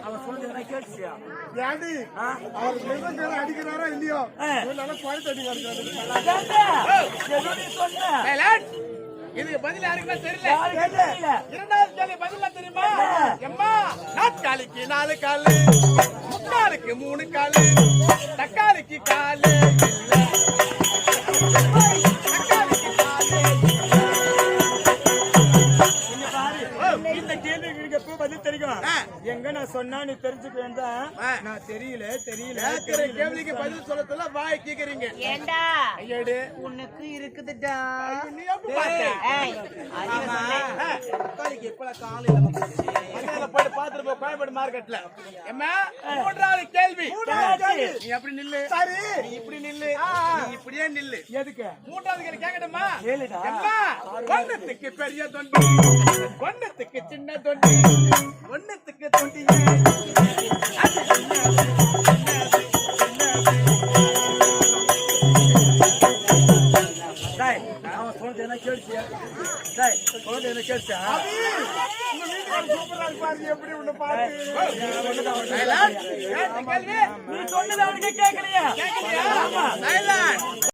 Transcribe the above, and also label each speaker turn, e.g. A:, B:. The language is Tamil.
A: அவன் சொல்றதுனா கேட்டுச்சியா?
B: ஏண்டி அவர் மிருதங்க அடிக்கிறாரா இல்லையோ நல்லா குவாலிட்டி அடிக்கிறாரு.
A: எதுவும் சொன்ன
C: இதுக்கு பதில் யாருக்குமே தெரியல. இரண்டாவது கேள்வி பதில் தெரியுமா? எம்மா நாட்காலிக்கு 4 காலு, முக்காலுக்கு 3 காலு, தக்காளிக்கு காலு இல்ல. தக்காளிக்கு காலு
A: இந்த கேள்விக்கு எனக்கு எப்போ பதில் தெரியும்? எங்க நான் சொன்னா நீ தெரிஞ்சுக்க வேண்டாம். நான் தெரியல
C: கேள்விக்கு பதில் சொல்லத்துல வாய் கேக்குறீங்க.
D: ஏண்டா
C: ஐயடு
D: உனக்கு இருக்குதுடா.
C: நீ எப்படி பார்த்த?
D: ஆமா
C: தக்காளிக்கு எப்பல காலு இல்ல வந்துச்சு. மண்ணில போய் பாத்துட்டு போ கோயம்பேடு மார்க்கெட்ல. எம்மா மூன்றாவது கேள்வி. நீ அப்படி நில்லு. சரி நீ இப்படி நில்லு. நீ இப்படியே நில்லு.
A: எதுக்கு?
C: மூன்றாவது கேள்வி கேக்கட்டுமா?
A: கேளுடா.
C: எம்மா ஒண்ணுத்துக்கு பெரிய தொண்டி, ஒண்ணுத்துக்கு சின்ன தொண்டி, ஒண்ணுத்துக்கு தொண்டி
A: அவன் சொல்றதுனா கேட்டுச்சியா? சொல்றதுனா கேட்டுச்சா?
B: சூப்பரா இருப்பாரு எப்படி ஒண்ணு பாத்து
C: கேள்வி
A: நீ சொன்னது அவனுக்கு கேட்கலையா?
C: ஆமா